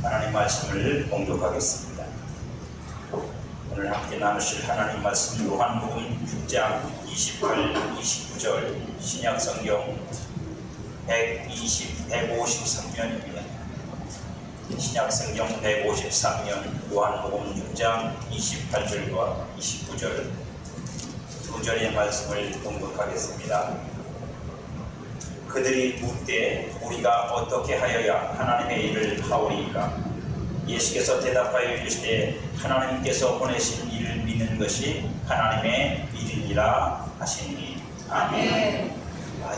하나님 말씀을 봉독하겠습니다. 오늘 함께 나누실 하나님 말씀 요한복음 6장 28, 29절 신약성경 153면입니다. 신약성경 153면 요한복음 6장 28절과 29절 두 절의 말씀을 봉독하겠습니다. 그들이 묻되 우리가 어떻게 하여야 하나님의 일을 하오리이까? 예수께서 대답하여 이르시되 하나님께서 보내신 이를 믿는 것이 하나님의 일이니라 하시니. 아멘.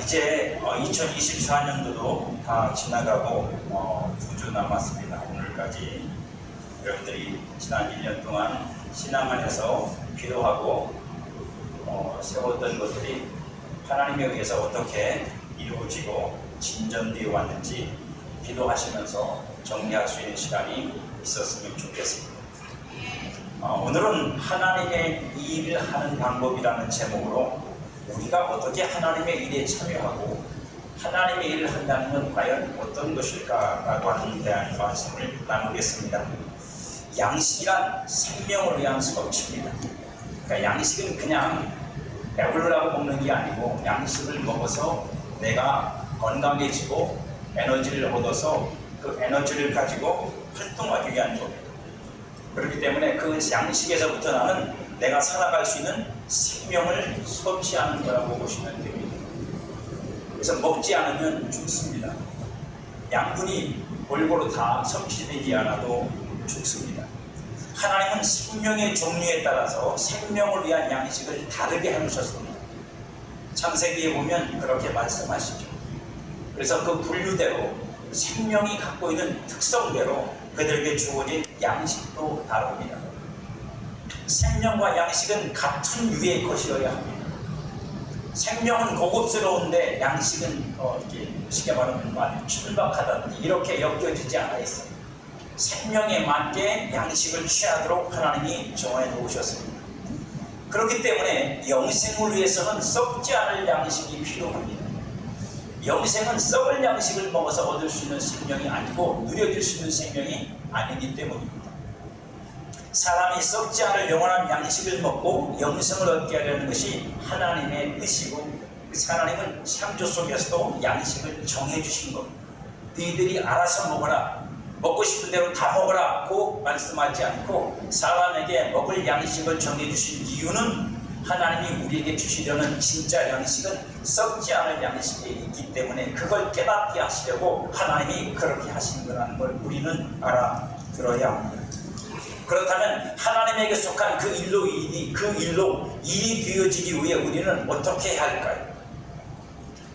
이제 2024년도도 다 지나가고 9주 남았습니다. 오늘까지 여러분들이 지난 1년 동안 신앙 안에서 기도하고 세웠던 것들이 하나님에 의해서 어떻게 이루어지고 진전되어 왔는지 기도하시면서 정리할 수 있는 시간이 있었으면 좋겠습니다. 오늘은 하나님의 일을 하는 방법이라는 제목으로 우리가 어떻게 하나님의 일에 참여하고 하나님의 일을 한다는 건 과연 어떤 것일까라고 하는 대한 말씀을 나누겠습니다. 양식이란 생명을 위한 섭취입니다. 그러니까 양식은 그냥 배부르라고 먹는 게 아니고 양식을 먹어서 내가 건강해지고 에너지를 얻어서 그 에너지를 가지고 활동하기 위한 겁니다. 그렇기 때문에 그 양식에서부터 나는 내가 살아갈 수 있는 생명을 섭취하는 거라고 보시면 됩니다. 그래서 먹지 않으면 죽습니다. 양분이 골고루 다 섭취되지 않아도 죽습니다. 하나님은 생명의 종류에 따라서 생명을 위한 양식을 다르게 해놓으셨습니다. 창세기에 보면 그렇게 말씀하시죠. 그래서 그 분류대로 생명이 갖고 있는 특성대로 그들에게 주어진 양식도 다릅니다. 생명과 양식은 같은 유의 것이어야 합니다. 생명은 고급스러운데 양식은 이렇게 쉽게 말하면 아주 천박하다든지 이렇게 엮여지지 않아 있어요. 생명에 맞게 양식을 취하도록 하나님이 정해 놓으셨습니다. 그렇기 때문에 영생을 위해서는 썩지 않을 양식이 필요합니다. 영생은 썩을 양식을 먹어서 얻을 수 있는 생명이 아니고 누려질 수 있는 생명이 아니기 때문입니다. 사람이 썩지 않을 영원한 양식을 먹고 영생을 얻게 하려는 것이 하나님의 뜻이고 하나님은 창조 속에서도 양식을 정해주신 겁니다. 너희들이 알아서 먹어라, 먹고 싶은 대로 다 먹으라고 말씀하지 않고 사람에게 먹을 양식을 정해주신 이유는 하나님이 우리에게 주시려는 진짜 양식은 썩지 않을 양식이 있기 때문에 그걸 깨닫게 하시려고 하나님이 그렇게 하신 거라는 걸 우리는 알아들어야 합니다. 그렇다면 하나님에게 속한 그 일로 일이 되어지기 위해 우리는 어떻게 해야 할까요?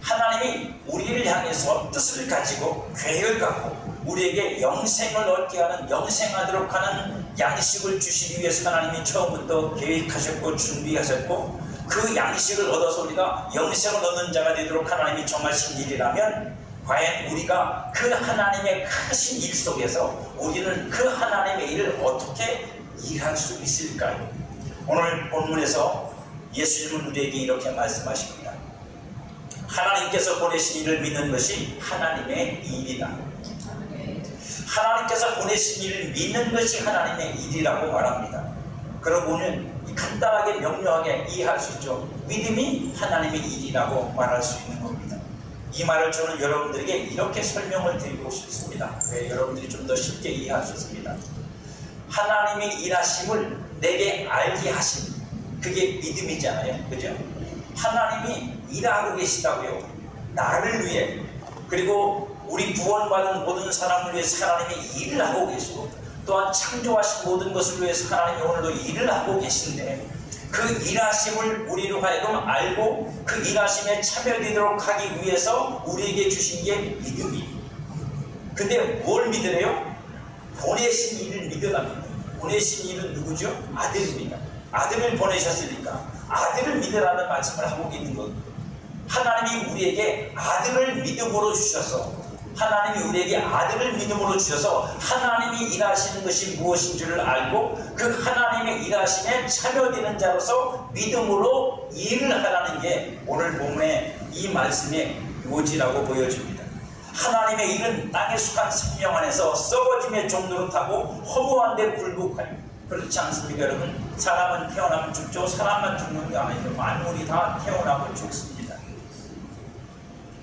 하나님이 우리를 향해서 뜻을 가지고 계획을 갖고 우리에게 영생을 얻게 하는 영생하도록 하는 양식을 주시기 위해서 하나님이 처음부터 계획하셨고 준비하셨고 그 양식을 얻어서 우리가 영생을 얻는 자가 되도록 하나님이 정하신 일이라면 과연 우리가 그 하나님의 크신 일 속에서 우리는 그 하나님의 일을 어떻게 일할 수 있을까요? 오늘 본문에서 예수님은 우리에게 이렇게 말씀하십니다. 하나님께서 보내신 일을 믿는 것이 하나님의 일이다. 하나님께서 보내신 일을 믿는 것이 하나님의 일이라고 말합니다. 그러고 보면 간단하게 명료하게 이해할 수 있죠. 믿음이 하나님의 일이라고 말할 수 있는 겁니다. 이 말을 저는 여러분들에게 이렇게 설명을 드리고 싶습니다. 왜 여러분들이 좀 더 쉽게 이해할 수 있습니다. 하나님의 일하심을 내게 알게 하심, 그게 믿음이잖아요. 그죠? 하나님이 일하고 계시다고요. 나를 위해, 그리고 우리 구원받은 모든 사람을 위해서 하나님이 일을 하고 계시고 또한 창조하신 모든 것을 위해서 하나님이 오늘도 일을 하고 계신데 그 일하심을 우리로 하여금 알고 그 일하심에 참여되도록 하기 위해서 우리에게 주신 게 믿음이에요. 근데 뭘 믿으래요? 보내신 일을 믿으랍니다. 보내신 일은 누구죠? 아들입니다. 아들을 보내셨으니까 아들을 믿으라는 말씀을 하고 있는 겁니다. 하나님이 우리에게 아들을 믿음으로 주셔서 하나님이 우리에게 아들을 믿음으로 주셔서 하나님이 일하시는 것이 무엇인 줄을 알고 그 하나님의 일하심에 참여되는 자로서 믿음으로 일을 하라는 게 오늘 본문의 이 말씀의 요지라고 보여집니다. 하나님의 일은 땅에 속한 생명 안에서 썩어짐의 종로로 타고 허무한 데 굴복하니 그렇지 않습니까 여러분? 사람은 태어나면 죽죠. 사람만 죽는 게 아니죠. 만물이 다 태어나고 죽습니다.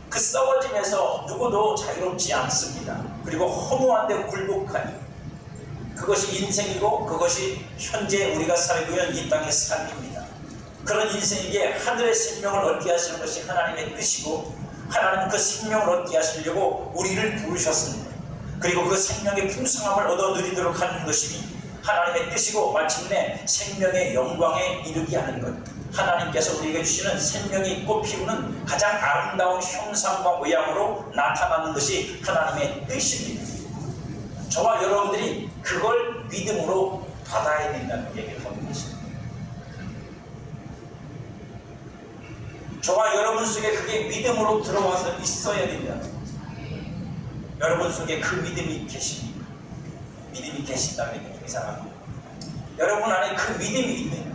그 썩어짐에서 누구도 자유롭지 않습니다. 그리고 허무한 데 굴복하니 그것이 인생이고 그것이 현재 우리가 살고 있는 이 땅의 삶입니다. 그런 인생에게 하늘의 생명을 얻게 하시는 것이 하나님의 뜻이고 하나님은 그 생명을 얻게 하시려고 우리를 부르셨습니다. 그리고 그 생명의 풍성함을 얻어 누리도록 하는 것이 하나님의 뜻이고 마침내 생명의 영광에 이르게 하는 것. 하나님께서 우리에게 주시는 생명이 꽃피우는 가장 아름다운 형상과 모양으로 나타나는 것이 하나님의 뜻입니다. 저와 여러분들이 그걸 믿음으로 받아야 된다는 얘기를 하고 계십니다. 저와 여러분 속에 그게 믿음으로 들어와서 있어야 된다는 거죠. 여러분 속에 그 믿음이 계십니까? 믿음이 계신다는 얘기 이상합니다. 여러분 안에 그 믿음이 있는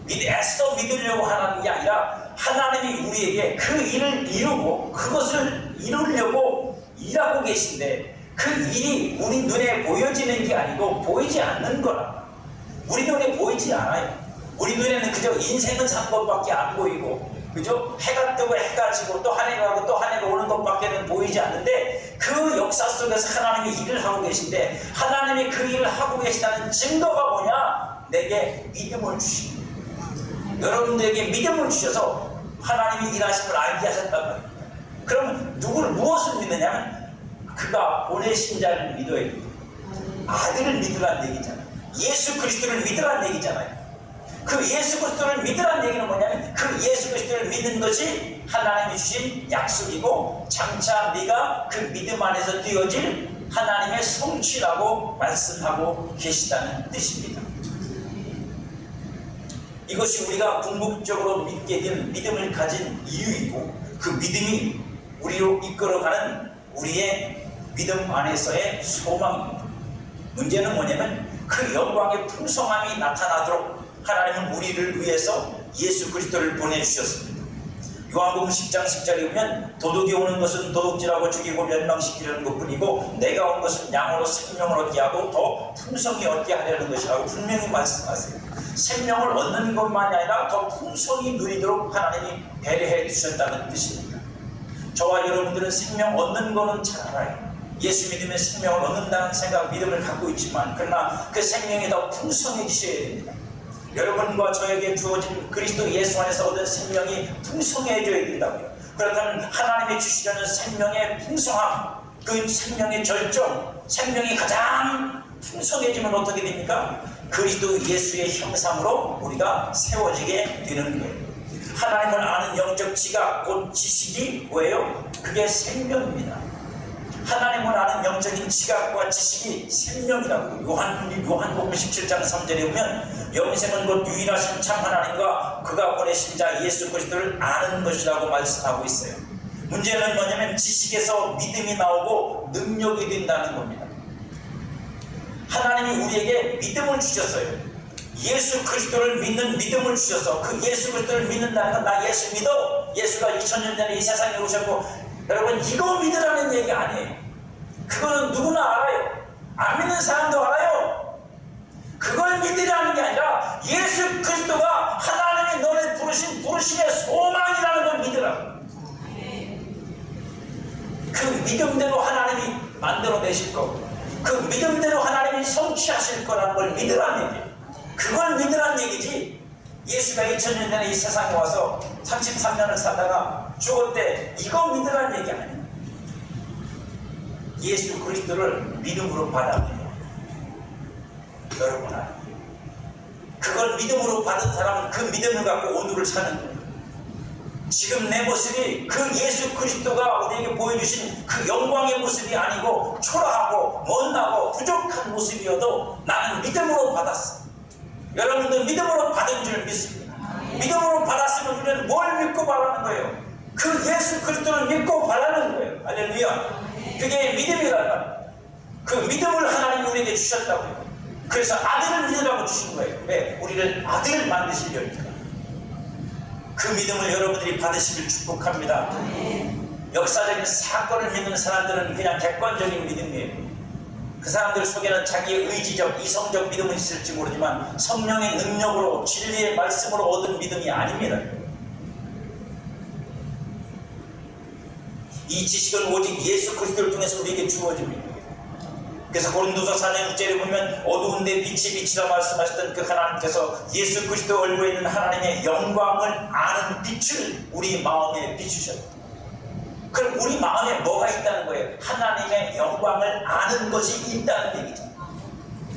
애써 믿으려고 하는 게 아니라 하나님이 우리에게 그 일을 이루고 그것을 이루려고 일하고 계신데 그 일이 우리 눈에 보여지는 게 아니고 보이지 않는 거라. 우리 눈에 보이지 않아요. 우리 눈에는 그저 인생은 산 것밖에 안 보이고 그죠? 해가 뜨고 해가 지고 또 한 해가 가고 또 한 해가 오는 것밖에는 보이지 않는데 그 역사 속에서 하나님이 일을 하고 계신데 하나님이 그 일을 하고 계시다는 증거가 뭐냐? 내게 믿음을 주십니다. 여러분들에게 믿음을 주셔서 하나님이 일하심을 알게 하셨단 말입니다. 그럼 무엇을 믿느냐면 그가 보내신 자를 믿어야 됩니다. 아들을 믿으라는 얘기잖아요. 예수 그리스도를 믿으라는 얘기잖아요. 그 예수 그리스도를 믿으라는 얘기는 뭐냐면 그 예수 그리스도를 믿는 것이 하나님이 주신 약속이고 장차 네가 그 믿음 안에서 되어질 하나님의 성취라고 말씀하고 계시다는 뜻입니다. 이것이 우리가 궁극적으로 믿게 된 믿음을 가진 이유이고 그 믿음이 우리로 이끌어가는 우리의 믿음 안에서의 소망입니다. 문제는 뭐냐면 그 영광의 풍성함이 나타나도록 하나님은 우리를 위해서 예수 그리스도를 보내주셨습니다. 요한복음 10장 10절에 보면 도둑이 오는 것은 도둑질하고 죽이고 멸망시키려는 것뿐이고 내가 온 것은 양으로 생명을 얻게 하고 더 풍성히 얻게 하려는 것이라고 분명히 말씀하세요. 생명을 얻는 것만이 아니라 더 풍성히 누리도록 하나님이 배려해 주셨다는 뜻입니다. 저와 여러분들은 생명 얻는 거는 잘 알아요. 예수 믿으면 생명을 얻는다는 생각, 믿음을 갖고 있지만 그러나 그 생명이 더 풍성해지셔야 됩니다. 여러분과 저에게 주어진 그리스도 예수 안에서 얻은 생명이 풍성해져야 된다고요. 그렇다면 하나님이 주시려는 생명의 풍성함, 그 생명의 절정, 생명이 가장 풍성해지면 어떻게 됩니까? 그리스도 예수의 형상으로 우리가 세워지게 되는 거예요. 하나님을 아는 영적 지각, 곧 지식이 뭐예요? 그게 생명입니다. 하나님을 아는 영적인 지각과 지식이 생명이라고. 요한복음 17장 3절에 보면 영생은 곧 유일하신 참 하나님과 그가 보내신 자 예수 그리스도를 아는 것이라고 말씀하고 있어요. 문제는 뭐냐면 지식에서 믿음이 나오고 능력이 된다는 겁니다. 하나님이 우리에게 믿음을 주셨어요. 예수 그리스도를 믿는 믿음을 주셔서 그 예수 그리스도를 믿는다는 건 나 예수 믿어. 예수가 2000년 전에 이 세상에 오셨고 여러분 이거 믿으라는 얘기 아니에요. 그거는 누구나 알아요. 안 믿는 사람도 알아요. 그걸 믿으라는 게 아니라 예수 그리스도가 하나님이 너를 부르신 부르심의 소망이라는 걸 믿으라고. 그 믿음대로 하나님이 만들어내실 거고 그 믿음대로 하나님이 성취하실 거라는 걸 믿으라는 얘기예요. 그걸 믿으라는 얘기지 예수가 2000년 전에 이 세상에 와서 33년을 살다가 죽었대 이거 믿으라는 얘기 아니에요. 예수 그리스도를 믿음으로 받아들여요. 여러분 알아요. 그걸 믿음으로 받은 사람은 그 믿음을 갖고 오늘을 사는 거예요. 지금 내 모습이 그 예수 그리스도가 우리에게 보여주신 그 영광의 모습이 아니고 초라하고 못나고 부족한 모습이어도 나는 믿음으로 받았어. 여러분도 믿음으로 받은 줄 믿습니다. 믿음으로 받았으면 우리는 뭘 믿고 바라는 거예요? 그 예수 그리스도를 믿고 바라는 거예요. 할렐루야. 그게 믿음이란 말이에요. 그 믿음을 하나님이 우리에게 주셨다고요. 그래서 아들을 믿으라고 주신 거예요. 왜? 우리를 아들 만드시려니까. 그 믿음을 여러분들이 받으시길 축복합니다. 역사적인 사건을 믿는 사람들은 그냥 객관적인 믿음이에요. 그 사람들 속에는 자기의 의지적, 이성적 믿음은 있을지 모르지만 성령의 능력으로 진리의 말씀으로 얻은 믿음이 아닙니다. 이 지식은 오직 예수 그리스도를 통해서 우리에게 주어집니다. 그래서 고린도서 4장 6절에 보면 어두운데 빛이 빛이라 말씀하셨던 그 하나님께서 예수 그리스도 얼굴에 있는 하나님의 영광을 아는 빛을 우리 마음에 비추셨다. 그럼 우리 마음에 뭐가 있다는 거예요? 하나님의 영광을 아는 것이 있다는 얘기죠.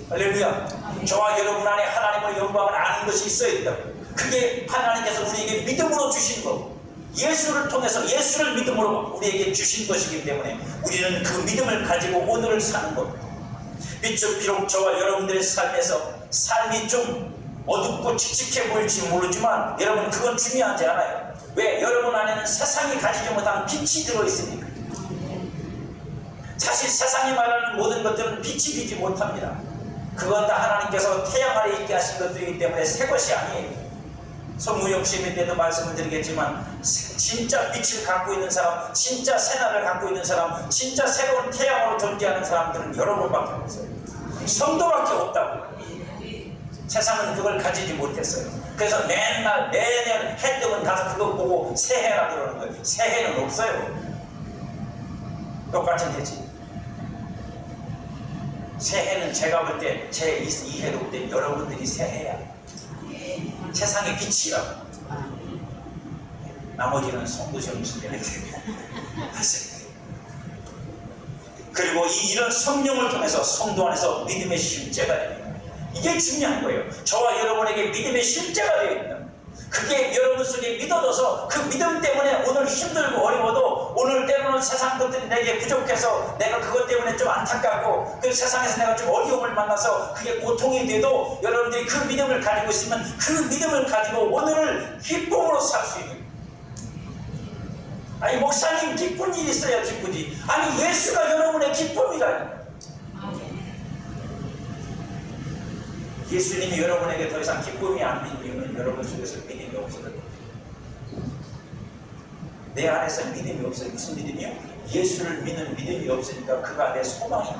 할렐루야. 저와 여러분 안에 하나님의 영광을 아는 것이 있어야 된다고. 그게 하나님께서 우리에게 믿음으로 주신 거, 예수를 통해서 예수를 믿음으로 우리에게 주신 것이기 때문에 우리는 그 믿음을 가지고 오늘을 사는 겁니다. 비록 저와 여러분들의 삶에서 삶이 좀 어둡고 칙칙해 보일지 모르지만 여러분 그건 중요하지 않아요. 왜? 여러분 안에는 세상이 가지지 못한 빛이 들어있으니까. 사실 세상이 말하는 모든 것들은 빛이 비지 못합니다. 그건 다 하나님께서 태양 아래 있게 하신 것들이기 때문에 새 것이 아니에요. 성무역 시민 때도 말씀을 드리겠지만 진짜 빛을 갖고 있는 사람, 진짜 새날을 갖고 있는 사람, 진짜 새로운 태양으로 존재하는 사람들은 여러분밖에 없어요. 성도밖에 없다고. 세상은 그걸 가지지 못했어요. 그래서 맨날 매년 해 뜨면 가서 그거 보고 새해라 그러는 거예요. 새해는 없어요. 똑같은 해지. 새해는 제가 볼 때 제 이해로 볼 때 여러분들이 새해야. 세상의 빛이라고. 나머지는 성도 정신이라고. 그리고 이런 성령을 통해서 성도 안에서 믿음의 실제가 됩니다. 이게 중요한 거예요. 저와 여러분에게 믿음의 실제가 되어 있다. 그게 여러분 속에 믿어져서 그 믿음 때문에 오늘 힘들고 어려워도 오늘 때로는 세상 것들이 내게 부족해서 내가 그것 때문에 좀 안타깝고 그 세상에서 내가 좀 어려움을 만나서 그게 고통이 돼도 여러분들이 그 믿음을 가지고 있으면 그 믿음을 가지고 오늘을 기쁨으로 살 수 있는. 아니 목사님 기쁜 일이 있어야 기쁘지. 아니 예수가 여러분의 기쁨이라니. 예수님이 여러분에게 더 이상 기쁨이 안 믿으면 여러분 속에서 믿음이 없어요. 내 안에서 믿음이 없어요. 무슨 믿음이요? 예수를 믿는 믿음이 없으니까 그가 내 소망이야.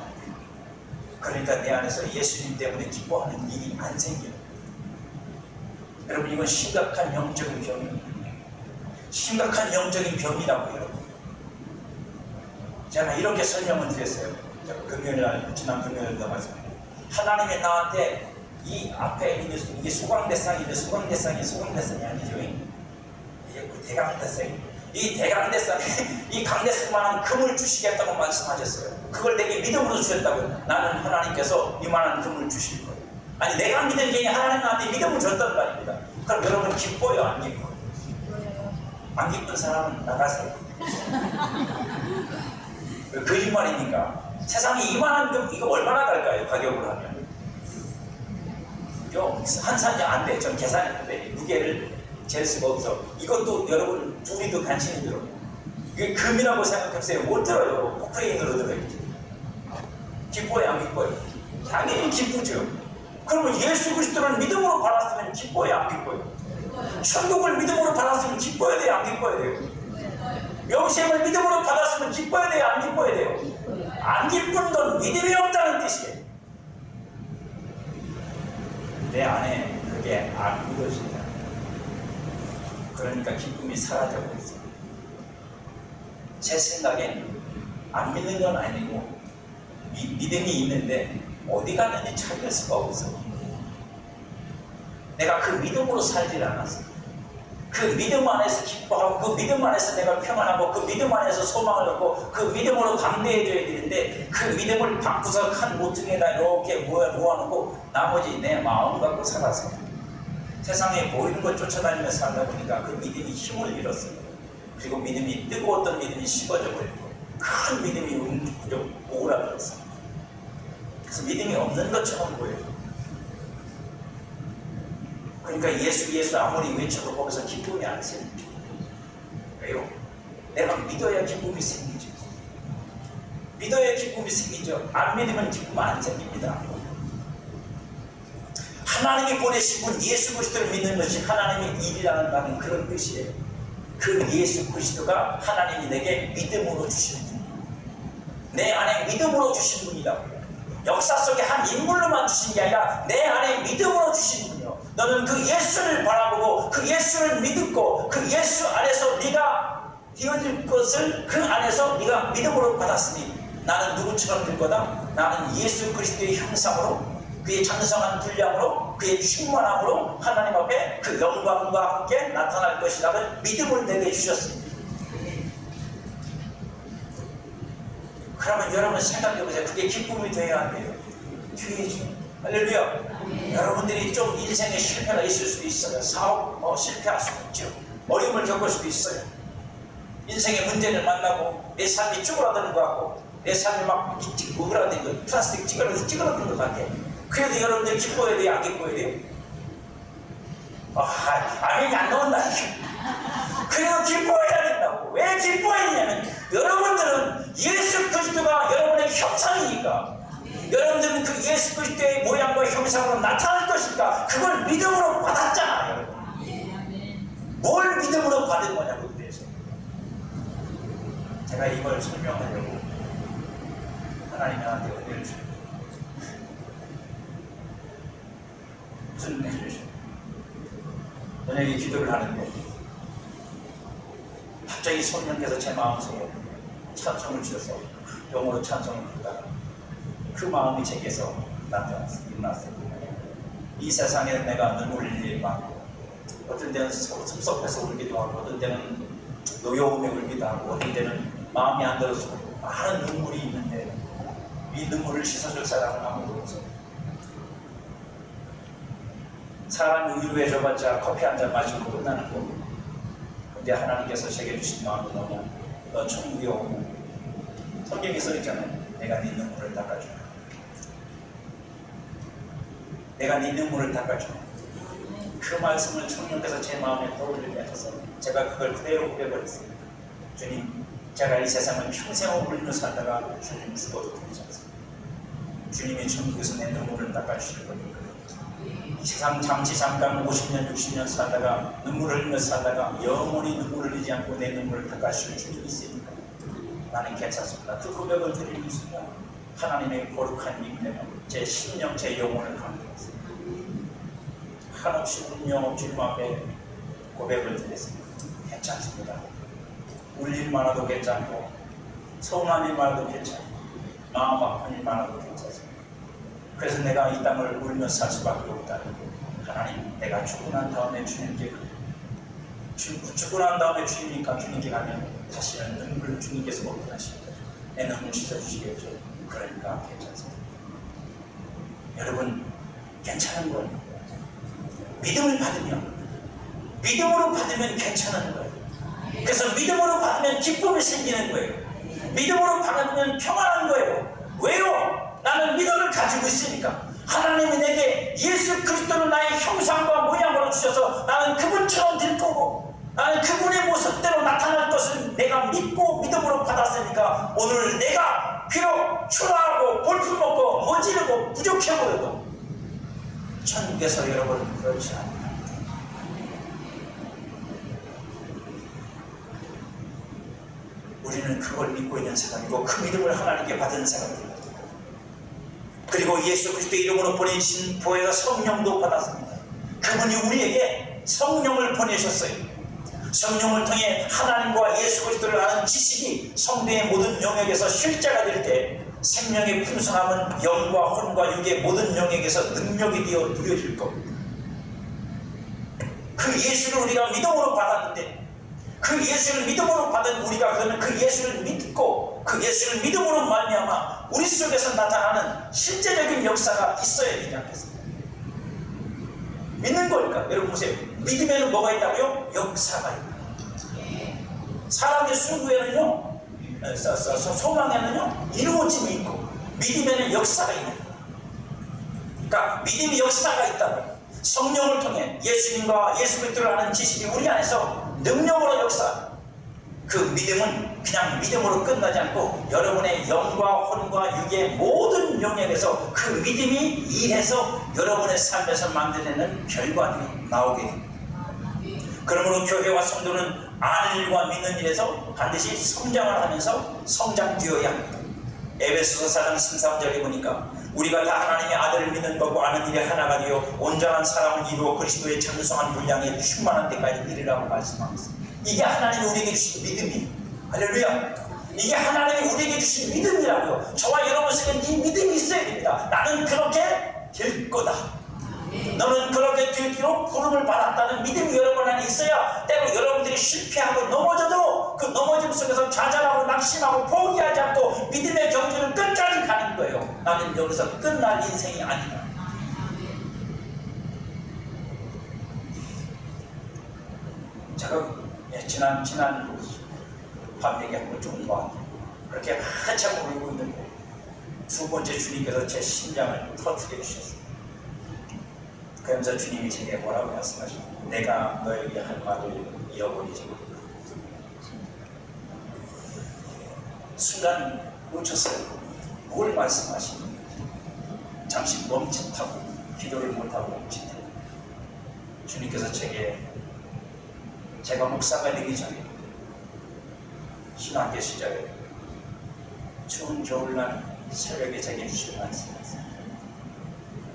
그러니까 내 안에서 예수님 때문에 기뻐하는 일이 안 생겨요. 여러분 이건 심각한 영적인 병입니다. 심각한 영적인 병이라고 여러분. 제가 이렇게 설명을 드렸어요. 금요일날, 지난 금요일도 말씀드렸어요. 하나님이 나한테 이 앞에 있는 이게 소강대상인데 소강대상이 아니죠. 이게 대강대상. 이 대강대상에 이 강대상만한 금을 주시겠다고 말씀하셨어요. 그걸 내게 믿음으로 주셨다고요. 나는 하나님께서 이만한 금을 주실 거예요. 아니 내가 믿는 게 하나님 나한테 믿음을 줬단 말입니다. 그럼 여러분 기뻐요, 안 기뻐요? 안 기쁜 사람은 나가세요. 거짓말이니까. 세상에 이만한 금 이거 얼마나 갈까요? 가격으로 하면. 한산이 안 돼. 전 계산했는데 무게를 잴 수가 없어. 이것도 여러분 우리도 간신히 들어. 이게 금이라고 생각했어요. 못 들어요. 포크레인으로 들어야지. 기뻐요, 안 기뻐요? 당연히 기쁘죠. 그러면 예수 그리스도를 믿음으로 받았으면 기뻐요, 안 기뻐요? 천국을 믿음으로 받았으면 기뻐야 돼요, 안 기뻐야 돼요? 영생을 믿음으로 받았으면 기뻐야 돼요, 안 기뻐야 돼요? 안 기쁜 건 믿음이 없다는 뜻이에요. 내 안에 그게 안 믿어진다. 그러니까 기쁨이 사라져버렸어요. 제 생각엔 안 믿는 건 아니고 믿음이 있는데 어디 갔는지 찾을 수가 없어. 내가 그 믿음으로 살질 않았어. 그 믿음 안에서 기뻐하고 그 믿음 안에서 내가 평안하고 그 믿음 안에서 소망을 얻고 그 믿음으로 감대해줘야 되는데 그 믿음을 방구석 한 모퉁이에다 이렇게 모아놓고 나머지 내 마음 갖고 살아서 세상에 보이는 것 쫓아다니며 살다 보니까 그 믿음이 힘을 잃었어요. 그리고 믿음이 뜨거웠던 믿음이 식어져 버리고 큰 믿음이 오그라들었어요. 그래서 믿음이 없는 것처럼 보여요. 그러니까 예수 아무리 외쳐도 거기서 기쁨이 안 생기죠. 왜요? 내가 믿어야 기쁨이 생기죠. 믿어야 기쁨이 생기죠. 안 믿으면 기쁨 안 생깁니다. 하나님이 보내신 분 예수 그리스도를 믿는 것이 하나님의 일이라는 그런 뜻이에요. 그 예수 그리스도가 하나님이 내게 믿음으로 주신 분, 내 안에 믿음으로 주신 분이라고요. 역사 속에 한 인물로만 주신 게 아니라 내 안에 믿음으로 주신 분이요. 너는 그 예수를 바라보고 그 예수를 믿고 그 예수 안에서 네가 되어질 것을 그 안에서 네가 믿음으로 받았으니 나는 누구처럼 될 거다? 나는 예수 그리스도의 형상으로, 그의 장성한 분량으로, 그의 충만함으로 하나님 앞에 그 영광과 함께 나타날 것이라는 믿음을 내게 주셨습니다. 그러면 여러분 생각해보세요. 그게 기쁨이 되어야 돼요. 되죠. 할렐루야. 여러분들이 좀 인생에 실패가 있을 수도 있어요. 사업 실패할 수도 있죠. 어려움을 겪을 수도 있어요. 인생의 문제를 만나고 내 삶이 쭈그라드는 것 같고 내 삶이 막 우그라든 거, 플라스틱 찌그러든 것 같아. 그래도 여러분들 기뻐야 돼요? 안 기뻐야 돼요? 아멘이 안 나온다니까. 그래도 기뻐해야 된다고. 왜 기뻐했냐면 여러분들은 예수 그리스도가 여러분의 형상이니까, 여러분들은 그 예수 그리스도의 모양과 형상으로 나타날 것이니까 그걸 믿음으로 받았잖아요. 여러분. 뭘 믿음으로 받은 거냐고. 그래서 제가 이걸 설명하려고 하나님이 나한테 은혜를 주셨어요. 무슨 은혜를 주셨어요? 저녁에 기도를 하는데 갑자기 성령께서 제 마음속에 찬송을 주셔서 영어로 찬송을 부르다가 그 마음이 제게서 나타났어요. 이 세상에 내가 눈물을 흘릴 많고, 어떤 때는 섭섭해서 울기도 하고, 어떤 때는 노여움에 울기도 하고, 어떤 때는 마음이 안 들어서 많은 눈물이 있는데 이 눈물을 씻어줄 사람은 아무도 없어요. 사람이 위로해줘봤자 커피 한 잔 마시고 끝나는 거. 근데 하나님께서 제게 주신 마음은 뭐냐? 너 천국에 오고, 성경에 써있잖아요. 내가 네 눈물을 닦아주마. 내가 네 눈물을 닦아주마. 그 말씀을 성령께서 제 마음에 떠올리게 하셔서 제가 그걸 그대로 고백했어요. 주님, 제가 이 세상을 평생 울며 살다가 주님 죽어도 되지 않습니다. 주님이 천국에서 내 눈물을 닦아주실 거니까. 이 세상 잠깐 50년 60년 살다가 눈물을 흘리며 살다가 영원히 눈물을 흘리지 않고 내 눈물을 닦아주실 주님이 있으니까 나는 괜찮습니다. 그 고백을 드리는 순간 하나님의 거룩한 임재가 제 심령, 제 영혼을 감동했습니다. 한없이 울며 주님 앞에 고백을 드렸습니다. 괜찮습니다. 울 일 많아도 괜찮고, 서운한 일 많아도 괜찮고, 마음 아픈 일 많아도 괜찮습니다. 그래서 내가 이 땅을 울며 살 수밖에 없다는 거. 하나님, 내가 죽고 난 다음에 주님께 죽고 난 다음에 주님께 가면 다시는 눈물을 주님께서 먹게 하시고 내 눈물 씻어주시겠죠. 그러니까 괜찮습니다. 여러분, 괜찮은 거예요. 믿음으로 받으면 괜찮은 거예요. 그래서 믿음으로 받으면 기쁨이 생기는 거예요. 믿음으로 받으면 평안한 거예요. 왜요? 나는 믿음을 가지고 있으니까. 하나님이 내게 예수 그리스도를 나의 형상과 모양으로 주셔서 나는 그분처럼 될 거고, 나는 그분의 모습대로 나타날 것을 내가 믿고 믿음으로 받았으니까 오늘 내가 비록 초라하고 볼품없고 모지르고 부족해 보여도 천국에서 여러분 그렇지 않아요. 우리는 그걸 믿고 있는 사람이고 그 믿음을 하나님께 받은 사람입니다. 그리고 예수 그리스도의 이름으로 보내신 보혜사 성령도 받았습니다. 그분이 우리에게 성령을 보내셨어요. 성령을 통해 하나님과 예수 그리스도를 아는 지식이 성도의 모든 영역에서 실제가 될 때 생명의 풍성함은 영과 혼과 육의 모든 영역에서 능력이 되어 누려질 겁니다. 그 예수를 우리가 믿음으로 받았는데, 그 예수를 믿음으로 받은 우리가 그러면 그 예수를 믿고 그 예수를 믿음으로 말미암아 우리 속에서 나타나는 실제적인 역사가 있어야 되지 않겠습니까? 믿는 거니까. 여러분 보세요. 믿음에는 뭐가 있다고요? 역사가 있다. 사람의 수구에는요, 소망에는요 이루어짐이 있고, 믿음에는 역사가 있는 거예요. 그러니까 믿음이 역사가 있다고. 성령을 통해 예수님과 예수 그리스도를 아는 지식이 우리 안에서 능력으로 역사. 그 믿음은 그냥 믿음으로 끝나지 않고 여러분의 영과 혼과 육의 모든 영역에서 그 믿음이 일해서 여러분의 삶에서 만들어내는 결과들이 나오게 됩니다. 그러므로 교회와 성도는 아는 일과 믿는 일에서 반드시 성장을 하면서 성장되어야 합니다. 에베소서 4장 13절에 보니까 우리가 다 하나님의 아들을 믿는 것과 아는 일에 하나가 되어 온전한 사람을 이루어 그리스도의 장성한 분량에 충만한 데까지 이르라고 말씀하고 있습니다. 이게 하나님이 우리에게 주신 믿음이에요. 할렐루야. 이게 하나님이 우리에게 주신 믿음이라고요. 저와 여러분 속에 이 믿음이 있어야 됩니다. 나는 그렇게 될 거다. 너는 그렇게 되기로 부름을 받았다는 믿음이 여러분 안에 있어야 때로 여러분들이 실패하고 넘어져도 그 넘어짐 속에서 좌절하고 낙심하고 포기하지 않고 믿음의 경주를 끝까지 가는 거예요. 나는 여기서 끝날 인생이 아니다. 제가 지난 밤 얘기한 거 좀 봐. 그렇게 한참 울고 있는데 두 번째 주님께서 제 심장을 터뜨려 주셨어요. 그러면서 주님이 제게 뭐라고 말씀하시죠? 내가 너에게 할 말을 잃어버리지 마. 순간 놓쳤어요. 뭘 말씀하시는지. 잠시 멈칫하고 기도를 못하고 멈칫해요. 주님께서 제가 목사가 되기 전에 신학교 시절에 추운 겨울날 새벽에 제게 주신 말씀이었어요.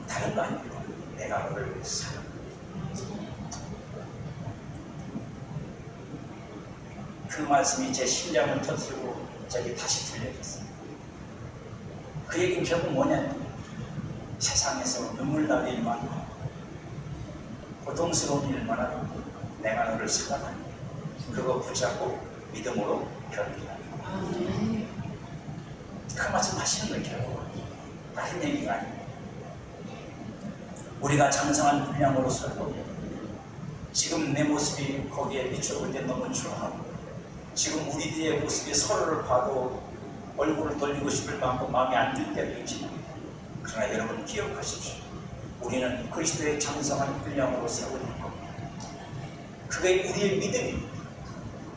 다른 거 아닙니다. 내가 너를 사랑해. 그 말씀이 제 심장을 터뜨리고 저기 다시 들려졌어요. 그 얘기는 결국 뭐냐면 세상에서 눈물 날 일만 하고 고통스러운 일만 하고 내가 너를 사랑하니 그거 붙잡고 믿음으로 견디라. 그 말씀 하시는 거예요. 결국 다른 얘기가 아니에요. 우리가 장성한 분량으로 살고 지금 내 모습이 거기에 비춰볼 때 너무 좋아하고 지금 우리들의 모습이 서로를 봐도 얼굴을 돌리고 싶을 만큼 마음에 안 들 때도 있지만 그러나 여러분 기억하십시오. 우리는 그리스도의 장성한 분량으로 살고 있는 겁니다. 그게 우리의 믿음입니다.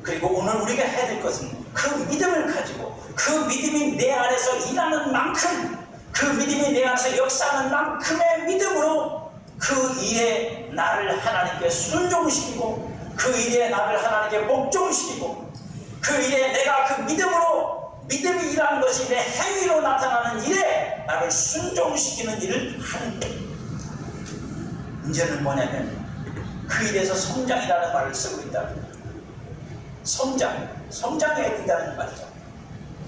그리고 오늘 우리가 해야 될 것은 그 믿음을 가지고 그 믿음이 내 안에서 일하는 만큼 그 믿음이 내 안에서 역사하는 만큼의 믿음으로 그 일에 나를 하나님께 순종시키고 그 일에 나를 하나님께 복종시키고 그 일에 내가 그 믿음이 일하는 것이 내 행위로 나타나는 일에 나를 순종시키는 일을 하는 거예요. 문제는 뭐냐면 그 일에서 성장이라는 말을 쓰고 있다는 거예요. 성장해야 된다는 말이죠.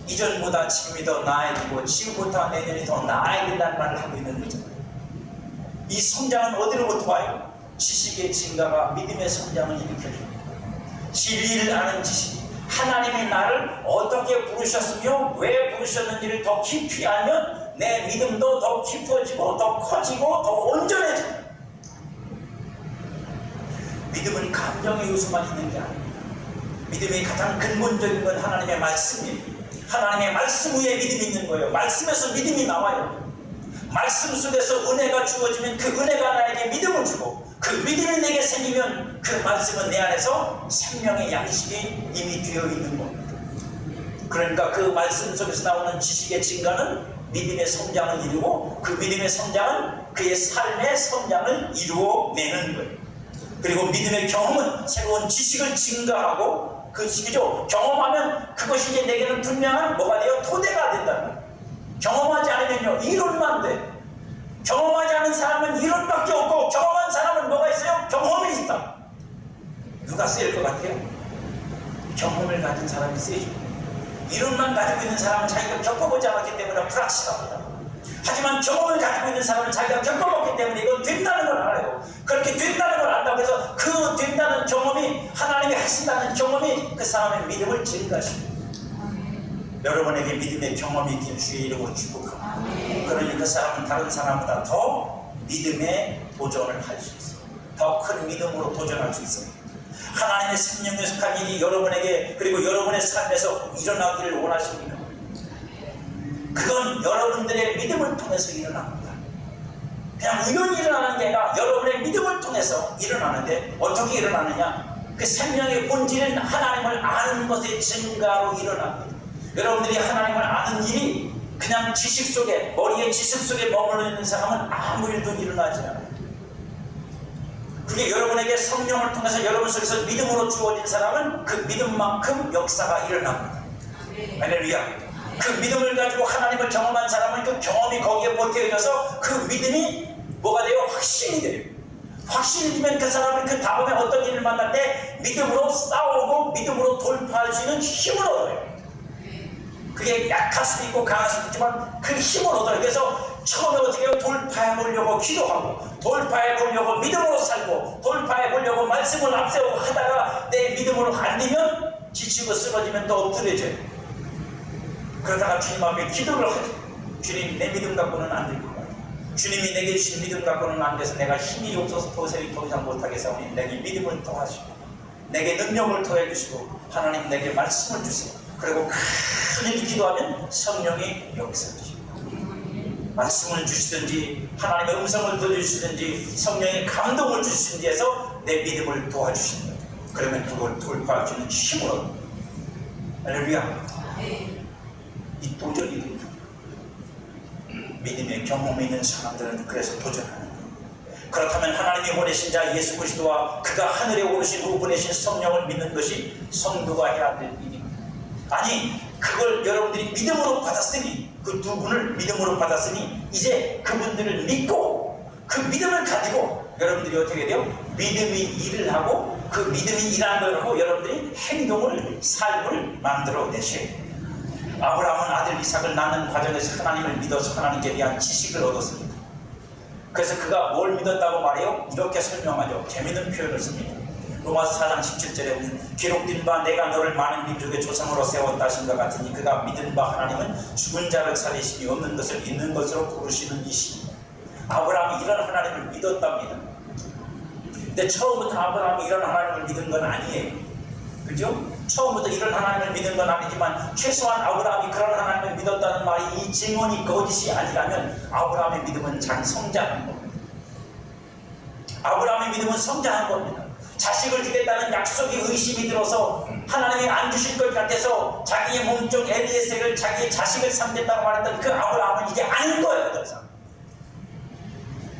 이전보다 지금이 더 나아지고 지금부터 내년이 더 나아야 된다는 말을 하고 있는 거죠. 이 성장은 어디로부터 와요? 지식의 증가가 믿음의 성장을 일으켜줍니다. 진리를 아는 지식, 하나님이 나를 어떻게 부르셨으며 왜 부르셨는지를 더 깊이 알면 내 믿음도 더 깊어지고 더 커지고 더 온전해집니다. 믿음은 감정의 요소만 있는 게 아닙니다. 믿음의 가장 근본적인 건 하나님의 말씀입니다. 하나님의 말씀 위에 믿음이 있는 거예요. 말씀에서 믿음이 나와요. 말씀 속에서 은혜가 주어지면 그 은혜가 나에게 믿음을 주고 그 믿음이 내게 생기면 그 말씀은 내 안에서 생명의 양식이 이미 되어 있는 겁니다. 그러니까 그 말씀 속에서 나오는 지식의 증가는 믿음의 성장을 이루고 그 믿음의 성장은 그의 삶의 성장을 이루어내는 거예요. 그리고 믿음의 경험은 새로운 지식을 증가하고 그 지식이죠. 경험하면 그것이 이제 내게는 분명한 뭐가 돼요? 토대가 된다는 거예요. 경험하지 않으면요 이론만 돼. 경험하지 않은 사람은 이론밖에 없고 경험한 사람은 뭐가 있어요? 경험이 있다. 누가 쓰일 것 같아요? 경험을 가진 사람이 쓰이죠. 이론만 가지고 있는 사람은 자기가 겪어보지 않았기 때문에 불확실합니다. 하지만 경험을 가지고 있는 사람은 자기가 겪어봤기 때문에 이건 된다는 걸 알아요. 그렇게 된다는 걸 안다고 해서 그 된다는 경험이 하나님이 하신다는 경험이 그 사람의 믿음을 증가시킵니다. 여러분에게 믿음의 경험이 있길 주의 이름으로 축복합니다. 그러니 그 사람은 다른 사람보다 더 믿음의 도전을 할 수 있어요. 더 큰 믿음으로 도전할 수 있어요. 하나님의 생명에 속한 일이 여러분에게 그리고 여러분의 삶에서 일어나기를 원하십니까? 그건 여러분들의 믿음을 통해서 일어납니다. 그냥 우연히 일어나는 게 아니라 여러분의 믿음을 통해서 일어나는데 어떻게 일어나느냐? 그 생명의 본질은 하나님을 아는 것의 증가로 일어납니다. 여러분들이 하나님을 아는 일이 그냥 지식 속에 머리의 지식 속에 머물러 있는 사람은 아무 일도 일어나지 않아요. 그게 여러분에게 성령을 통해서 여러분 속에서 믿음으로 주어진 사람은 그 믿음만큼 역사가 일어납니다. 할렐루야. 그 믿음을 가지고 하나님을 경험한 사람은 그 경험이 거기에 보태어져서 그 믿음이 뭐가 돼요? 확신이 돼요. 확신이 되면 그 사람은 그 다음에 어떤 일을 만날 때 믿음으로 싸우고 믿음으로 돌파할 수 있는 힘을 얻어요. 그게 약할 수도 있고 강할 수도 있지만 그 힘을 얻어요. 그래서 처음에 어떻게 해요? 돌파해 보려고 기도하고 돌파해 보려고 믿음으로 살고 돌파해 보려고 말씀을 앞세우고 하다가 내 믿음으로 안 되면 지치고 쓰러지면 또 엎드려져요. 그러다가 주님 앞에 기도를 하죠. 주님, 내 믿음 갖고는 안 될 것 같아요. 주님이 내게 주신 믿음 갖고는 안 돼서 내가 힘이 없어서 도저히 더 이상 못하겠사오니 내게 믿음을 더하시고 내게 능력을 더해주시고 하나님 내게 말씀을 주세요. 그리고 큰일이 기도하면 성령이 역사하시고 말씀을 주시든지 하나님의 음성을 들려주시든지 성령의 감동을 주시든지 해서 내 믿음을 도와주신다. 그러면 그걸 돌파할 수 있는 힘을 얻는다. 할렐루야. 이 도전이 됩니다. 믿음의 경험이 있는 사람들은 그래서 도전하는 거예요. 그렇다면 하나님이 보내신 자 예수 그리스도와 그가 하늘에 오르신 후 보내신 성령을 믿는 것이 성도가 해야 될 일입니다. 아니, 그걸 여러분들이 믿음으로 받았으니 그 두 분을 믿음으로 받았으니 이제 그분들을 믿고 그 믿음을 가지고 여러분들이 어떻게 돼요? 믿음이 일을 하고 그 믿음이 일하는 걸 하고 여러분들이 행동을 삶을 만들어 내셔야 돼요. 아브라함은 아들 이삭을 낳는 과정에서 하나님을 믿어서 하나님께 대한 지식을 얻었습니다. 그래서 그가 뭘 믿었다고 말해요? 이렇게 설명하죠. 재미있는 표현을 씁니다. 로마서 4장 17절에 보면 기록된 바 내가 너를 많은 민족의 조상으로 세웠다 하신 것 같으니 그가 믿은 바 하나님은 죽은 자를 살리시니 없는 것을 있는 것으로 부르시는 이시니 아브라함이 이런 하나님을 믿었답니다. 근데 처음부터 아브라함이 이런 하나님을 믿은 건 아니에요. 그죠? 처음부터 이런 하나님을 믿는 건 아니지만 최소한 아브라함이 그런 하나님을 믿었다는 말이 이 증언이 거짓이 아니라면 아브라함의 믿음은 잘 성장한 겁니다. 아브라함의 믿음은 성장한 겁니다. 자식을 주겠다는 약속이 의심이 들어서 하나님이 안 주실 것 같아서 자기의 몸종 엘리에셀을 자기의 자식을 삼겠다고 말했던 그 아브라함은 이제 아닌 거예요. 더 이상.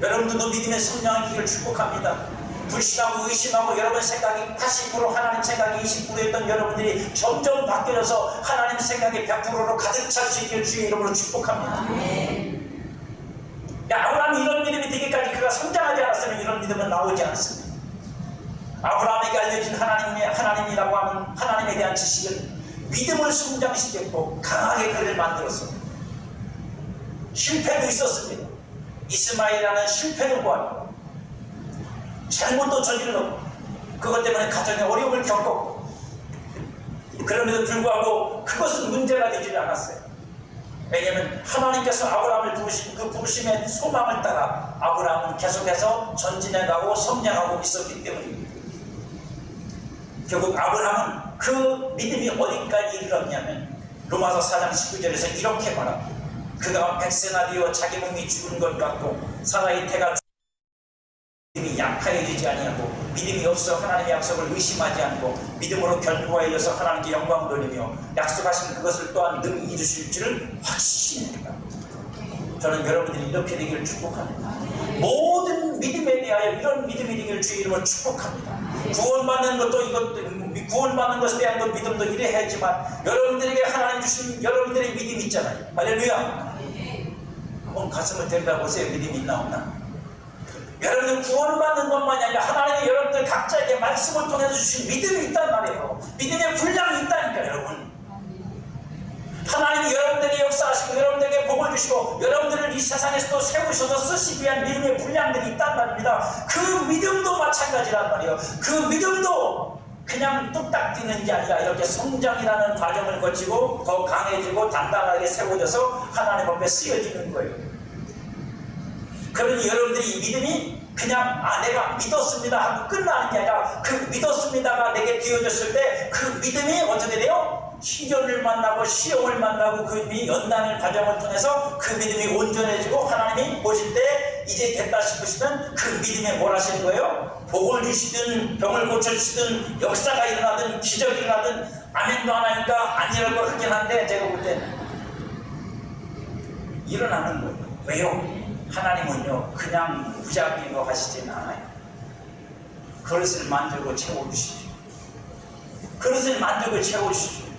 여러분들도 믿음의 성장하기를 축복합니다. 불신하고 의심하고 여러분 생각이 80% 하나님 생각이 20%였던 여러분들이 점점 바뀌어서 하나님 생각이 100%로 가득 찰 수 있기를 주의 이름으로 축복합니다. 아브라함이 이런 믿음이 되기까지 그가 성장하지 않았으면 이런 믿음은 나오지 않습니다. 아브라함에게 알려진 하나님이라고 하는 하나님에 대한 지식은 믿음을 성장시켰고 강하게 그를 만들었습니다. 실패도 있었습니다. 이스마엘이라는 실패도 보았고 잘못도 저질렀고 그것 때문에 가정에 어려움을 겪었고 그럼에도 불구하고 그것은 문제가 되지 않았어요. 왜냐하면 하나님께서 아브라함을 부르신 그 부르심의 소망을 따라 아브라함은 계속해서 전진해가고 성장하고 있었기 때문입니다. 결국 아브라함은 그 믿음이 어디까지 이르렀냐면 로마서 4장 19절에서 이렇게 말합니다. 그가 100세나 되어 자기 몸이 죽은 것 같고 사라의 태가 믿음이 약하여지지 아니하고 믿음이 없어 하나님의 약속을 의심하지 않고 믿음으로 견고하여서 하나님께 영광 돌리며 약속하신 그것을 또한 능히 이루실 줄을 확신합니다. 저는 여러분들이 이렇게 되기를 축복합니다. 모든 믿음에 대하여 이런 믿음이 되기를 주의 이름으로 축복합니다. 구원받는 것도 이것도 구원받는 것에 대한 것 믿음도 이래야지만 여러분들에게 하나님 주신 여러분들의 믿음이 있잖아요. 할렐루야. 한번 가슴을 들여다보세요. 믿음이 있나 없나? 여러분들 구원받는 것만이 아니라 하나님이 여러분들 각자에게 말씀을 통해서 주신 믿음이 있단 말이에요. 믿음의 분량이 있다니까 여러분. 하나님이 여러분들에게 역사하시고 여러분들에게 복을 주시고 여러분들을 이 세상에서도 세우셔서 쓰시기 위한 믿음의 분량들이 있단 말입니다. 그 믿음도 마찬가지란 말이에요. 그 믿음도 그냥 뚝딱 뛰는 게 아니라 이렇게 성장이라는 과정을 거치고 더 강해지고 단단하게 세워져서 하나님 앞에 쓰여지는 거예요. 그러니 여러분들이 이 믿음이 그냥 내가 믿었습니다 하고 끝나는 게 아니라 그 믿었습니다가 내게 되어졌을 때 그 믿음이 어떻게 돼요? 시련을 만나고 시험을 만나고 그 믿음이 연단의 과정을 통해서 그 믿음이 온전해지고 하나님이 보실 때 이제 됐다 싶으시면 그 믿음에 뭘 하시는 거예요? 복을 주시든 병을 고쳐주시든 역사가 일어나든 기적이 일어나든 아멘도 안 하니까 안 일어날 것 같긴 한데 제가 볼 때는 일어나는 거예요. 왜요? 하나님은요 그냥 무작위로 하시지는 않아요. 그릇을 만들고 채워주시죠. 그릇을 만들고 채워주시죠.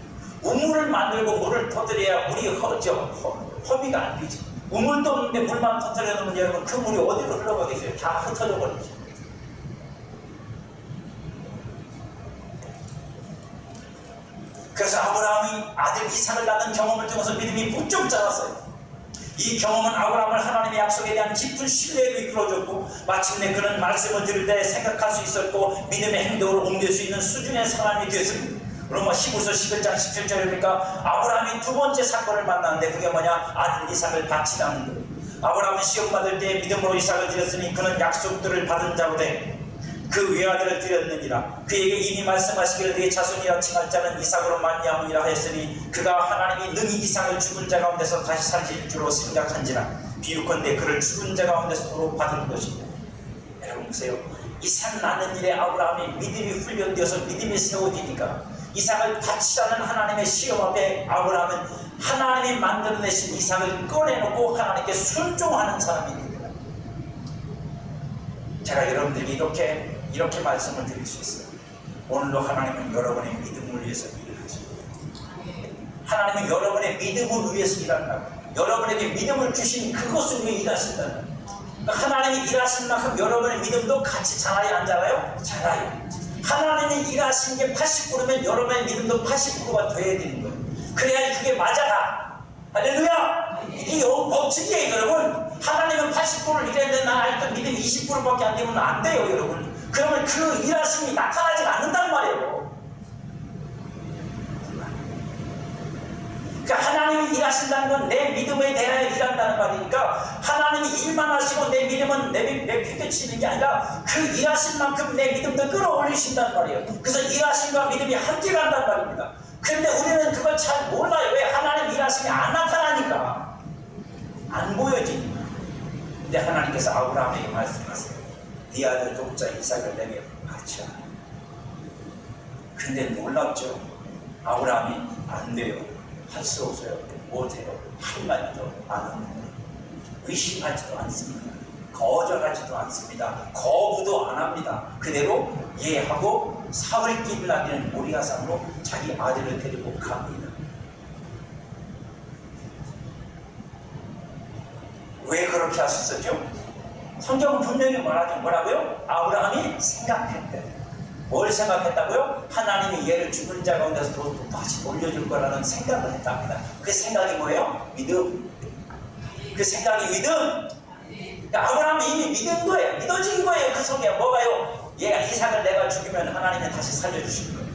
우물을 만들고 물을 터뜨려야 물이 허비가 안 되지. 우물도 없는데 물만 터뜨려 놓으면 여러분 그 물이 어디로 흘러가겠어요? 다 흩어져 버리죠. 그래서 아브라함이 아들 이삭을 낳는 경험을 통해서 믿음이 부쩍 자랐어요. 이 경험은 아브라함을 하나님의 약속에 대한 깊은 신뢰로 이끌어줬고 마침내 그는 말씀을 들을 때 생각할 수 있었고 믿음의 행동으로 옮길 수 있는 수준의 사람이 되었습니다. 로마 15서 11장 17절에 보니까 아브라함이 두 번째 사건을 만났는데 그게 뭐냐? 아들 이삭을 바치라는 거예요. 아브라함은 시험받을 때 믿음으로 이삭을 드렸으니 그는 약속들을 받은 자로 돼 그 외아들을 드렸느니라. 그에게 이미 말씀하시기를 그의 자손이라 칭할 자는 이삭으로 말미암으리라 하였으니 그가 하나님이 능히 이삭을 죽은 자 가운데서 다시 살릴 줄로 생각한지라. 비유컨대 그를 죽은 자 가운데서 받은 것이다. 여러분 보세요. 이삭 낳는 일에 아브라함이 믿음이 훈련되어서 믿음이 세워지니까 이삭을 바치라는 하나님의 시험 앞에 아브라함은 하나님이 만들어내신 이삭을 꺼내놓고 하나님께 순종하는 사람이 됩니다. 제가 여러분들이 이렇게 말씀을 드릴 수 있어요. 오늘도 하나님은 여러분의 믿음을 위해서 일하십니다. 하나님은 여러분의 믿음을 위해서 일한다고. 여러분에게 믿음을 주신 그것을 위해 일하신다는. 그러니까 하나님이 일하신 만큼 여러분의 믿음도 같이 자라요, 안 자라요? 자라요. 하나님이 일하신 게 80%면 여러분의 믿음도 80%가 돼야 되는 거예요. 그래야 그게 맞아가. 할렐루야! 이게 법칙이에요, 여러분. 하나님은 80%를 일했는데 난 아직도 믿음 20%밖에 안 되면 안 돼요, 여러분. 그러면 그 일하심이 나타나지 않는단 말이에요. 그러니까 하나님이 일하신다는 건 내 믿음에 대하여 일한다는 말이니까 하나님이 일만 하시고 내 믿음은 내팽개치는 게 아니라 그 일하신 만큼 내 믿음도 끌어올리신다는 말이에요. 그래서 일하심과 믿음이 함께 간다는 말입니다. 그런데 우리는 그걸 잘 몰라요. 왜? 하나님 일하심이 안 나타나니까. 안 보여지니까. 근데 하나님께서 아브라함에게 말씀하세요. 네 아들 독자 이삭을 내게 바치라. 근데 놀랍죠. 아브라함이 안 돼요. 할 수 없어요. 못해요. 할 말도 안 합니다. 의심하지도 않습니다. 거절하지도 않습니다. 거부도 안 합니다. 그대로 예하고 사흘길 나기는 모리아산으로 자기 아들을 데리고 갑니다. 왜 그렇게 할 수 있었죠? 성경은 분명히 말하죠. 뭐라고요? 아브라함이 생각했대. 뭘 생각했다고요? 하나님이 얘를 죽은 자 가운데서 또 다시 돌려줄 거라는 생각을 했답니다. 그 생각이 뭐예요? 믿음. 그 생각이 믿음. 그러니까 아브라함이 이미 믿은 거예요. 믿어진 거예요. 그 속에 뭐가요? 얘가 이삭을 내가 죽이면 하나님이 다시 살려주실 거예요.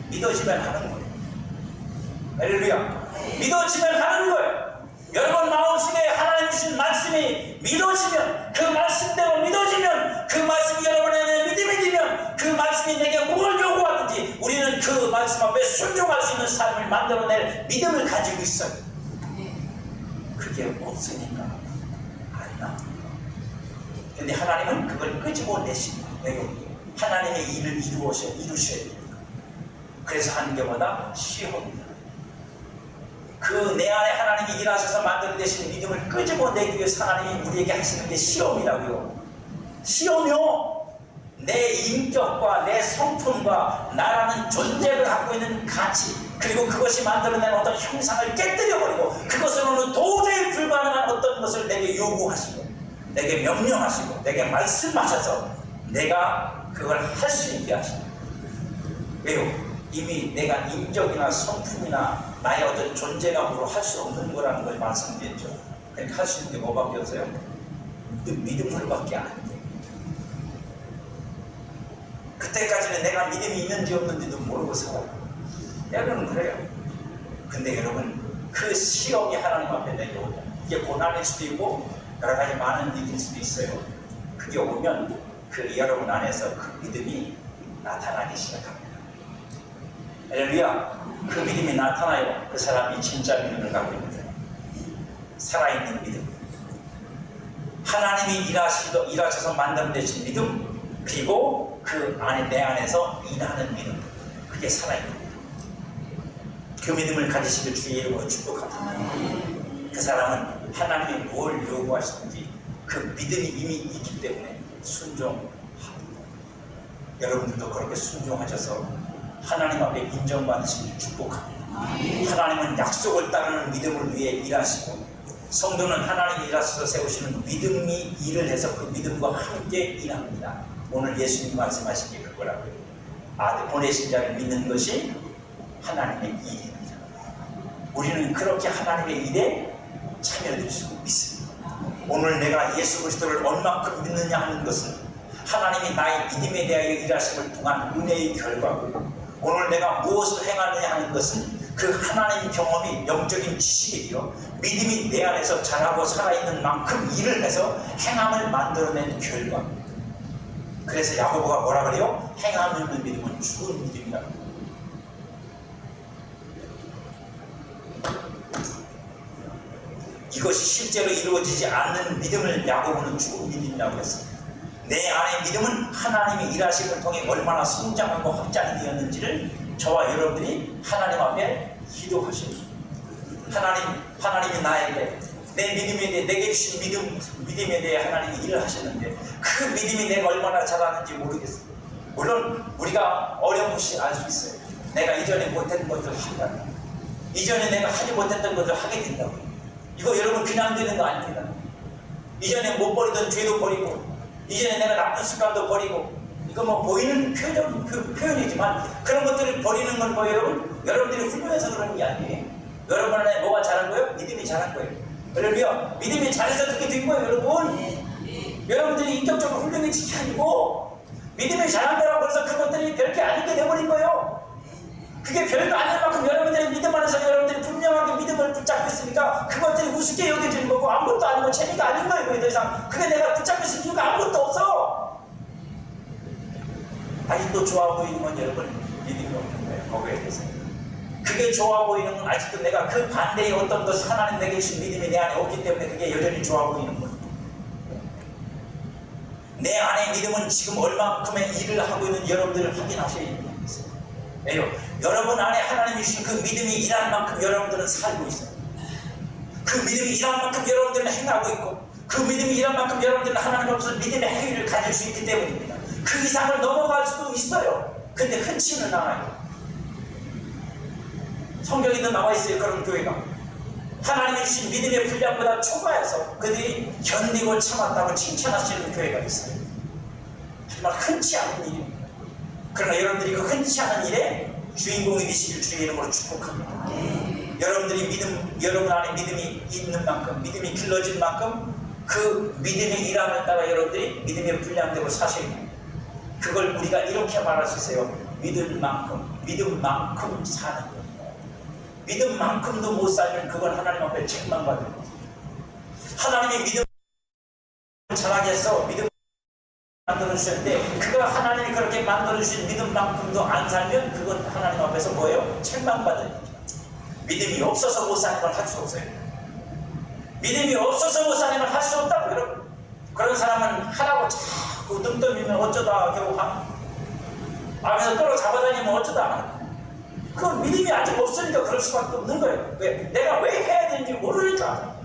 믿어지면 하는 거예요. 할렐루야. 믿어지면 하는 거예요. 여러분 마음속에 하나님 주신 말씀이 믿어지면, 그 말씀대로 믿어지면, 그 말씀이 여러분의 믿음이 되면, 그 말씀이 내게 뭘 요구하든지 우리는 그 말씀 앞에 순종할 수 있는 삶을 만들어낼 믿음을 가지고 있어요. 그게 없으니까 안 나옵니다. 근데 하나님은 그걸 끄집어내십니다. 하나님의 일을 이루셔야 됩니다. 그래서 하는 게 뭐다? 시험입니다. 그 내 안에 하나님이 일하셔서 만들어내신 믿음을 끄집어내기 위해서 하나님이 우리에게 하시는 게 시험이라고요. 시험이요. 내 인격과 내 성품과 나라는 존재를 갖고 있는 가치, 그리고 그것이 만들어낸 어떤 형상을 깨뜨려버리고 그것으로는 도저히 불가능한 어떤 것을 내게 요구하시고 내게 명령하시고 내게 말씀하셔서 내가 그걸 할 수 있게 하시고. 왜요? 이미 내가 인격이나 성품이나 나의 어떤 존재감으로 할 수 없는 거라는 걸 말씀드렸죠. 그러니까 할 수 있는 게 뭐밖에 없어요? 믿음으로밖에 안 돼요. 그때까지는 내가 믿음이 있는지 없는지도 모르고 살아요. 여러분은 그래요. 근데 여러분 그 시험이 하나님 앞에 내려오죠. 이게 고난일 수도 있고 여러 가지 많은 일일 수도 있어요. 그게 오면 그 여러분 안에서 그 믿음이 나타나기 시작합니다. 할렐루야. 그 믿음이 나타나요. 그 사람이 진짜 믿음을 갖고 있는 사람. 살아있는 믿음. 하나님이 일하셔서 만들어내신 믿음, 그리고 그 안에 내 안에서 일하는 믿음. 그게 살아있는 믿음. 그 믿음을 가지시길 주의 이름으로 축복합니다. 그 사람은 하나님이 뭘 요구하시는지 그 믿음이 이미 있기 때문에 순종합니다. 여러분들도 그렇게 순종하셔서 하나님 앞에 인정받으시길 축복합니다. 하나님은 약속을 따르는 믿음을 위해 일하시고 성도는 하나님이 일하셔서 세우시는 믿음이 일을 해서 그 믿음과 함께 일합니다. 오늘 예수님 말씀하신 게 그거라고요. 아들 보내신 자를 믿는 것이 하나님의 일입니다. 우리는 그렇게 하나님의 일에 참여될 수 있습니다. 오늘 내가 예수 그리스도를 얼마큼 믿느냐 하는 것은 하나님이 나의 믿음에 대하여 일하심을 통한 은혜의 결과고, 오늘 내가 무엇을 행하느냐 하는 것은 그 하나님 경험이 영적인 지식이요 믿음이 내 안에서 자라고 살아있는 만큼 일을 해서 행함을 만들어낸 결과입니다. 그래서 야고보가 뭐라 그래요? 행함 없는 믿음은 죽은 믿음이라고. 이것이 실제로 이루어지지 않는 믿음을 야고보는 죽은 믿음이라고 했습니다. 내 안의 믿음은 하나님의 일하심을 통해 얼마나 성장하고 확장이 되었는지를 저와 여러분들이 하나님 앞에 기도하십니다. 하나님이 나에게 내 믿음에 대해 내게 주신 믿음에 대해 하나님이 일을 하셨는데 그 믿음이 내가 얼마나 자라는지 모르겠어요. 물론 우리가 어렴풋이 알 수 있어요. 내가 이전에 못했던 것을 한다. 이전에 내가 하지 못했던 것을 하게 된다고. 이거 여러분 그냥 되는 거 아닙니다. 이전에 못 버리던 죄도 버리고, 이전에 내가 나쁜 습관도 버리고, 이거 뭐 보이는 표현이지만 그런 것들을 버리는 건 뭐 여러분들이 훌륭해서 그런 게 아니에요. 여러분 안에 뭐가 잘한 거예요? 믿음이 잘한 거예요. 그러면 믿음이 잘해서 그렇게 된 거예요, 여러분. 여러분들이 인격적으로 훌륭해진 게 아니고 믿음이 잘한 거라고 해서 그것들이 별게 아닌 게 돼버린 거예요. 그게 별거 아닌 만큼 여러분들의 믿음 안에서 여러분들이 분명하게 믿음을 붙잡고 있으니까 그것들이 우습게 여겨지는 거고 아무것도 아니고 재미가 아닌 거예요. 그게 더 이상 그게 내가 붙잡고 있을 이유가 아무것도 없어. 아직도 좋아 보이는 건 여러분 믿음이 없는 거예요. 거기에 대해서. 그게 좋아 보이는 건 아직도 내가 그 반대의 어떤 것을 하나님 내게 주신 믿음이 내 안에 없기 때문에 그게 여전히 좋아 보이는 거예요. 내 안의 믿음은 지금 얼마큼의 일을 하고 있는 여러분들을 확인하셔야 됩니다. 왜요? 여러분 안에 하나님이 주신 그 믿음이 일한 만큼 여러분들은 살고 있어요. 그 믿음이 일한 만큼 여러분들은 행하고 있고, 그 믿음이 일한 만큼 여러분들은 하나님 앞에서 믿음의 행위를 가질 수 있기 때문입니다. 그 이상을 넘어갈 수도 있어요. 근데 흔치는 않아요. 성경에도 나와 있어요. 그런 교회가 하나님이 주신 믿음의 분량보다 초과해서 그들이 견디고 참았다고 칭찬하시는 교회가 있어요. 정말 흔치 않은 일입니다. 그러나 여러분들이 그 흔치 않은 일에 주인공이 되시길 주의 이름으로 축복합니다. 여러분 안에 믿음이 있는 만큼, 믿음이 길러진 만큼 그 믿음의 일함을 따라 여러분들이 믿음의 분량대로 사셔야 됩니다. 그걸 우리가 이렇게 말할 수 있어요. 믿음만큼 사는 것. 믿음만큼도 못 살면 그건 하나님 앞에 책망받을 거예요. 하나님의 믿음을 잘하게 해서 믿음 만들어주셨는데 그가 하나님이 그렇게 만들어주신 믿음만큼도 안 살면 그건 하나님 앞에서 뭐예요? 책망받을 거예요. 믿음이 없어서 못 사는 걸 할 수 없어요. 믿음이 없어서 못 사는 걸 할 수 없다고 여러분. 그런 사람은 하라고 자꾸 등 떠밀면 어쩌다 겨우 앞에서 떨어잡아다니면 어쩌다 하는. 그건 믿음이 아직 없으니까 그럴 수밖에 없는 거예요. 왜? 내가 왜 해야 되는지 모르니까.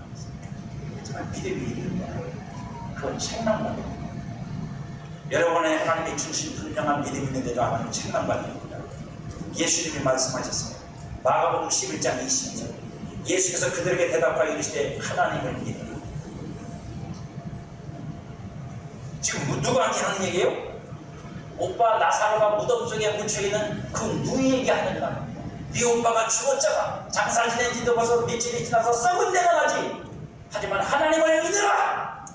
하지만 믿음이 있는 거예요. 그건 책망받는 거예요. 여러분의 하나님이 주신 분명한 믿음이 있는데도 하나님 책망받는 겁니다. 예수님이 말씀하셨습니다. 마가복음 11장 22절. 예수께서 그들에게 대답하여 이르시되 하나님을 믿으라. 지금 누구한테 하는 얘기예요? 오빠 나사로가 무덤 속에 묻혀있는 그 누이에게 하는 말. 네 오빠가 죽었잖아. 장사 지낸 지도 벌써 며칠이 지나서 썩은 데가 나지. 하지만 하나님을 믿으라.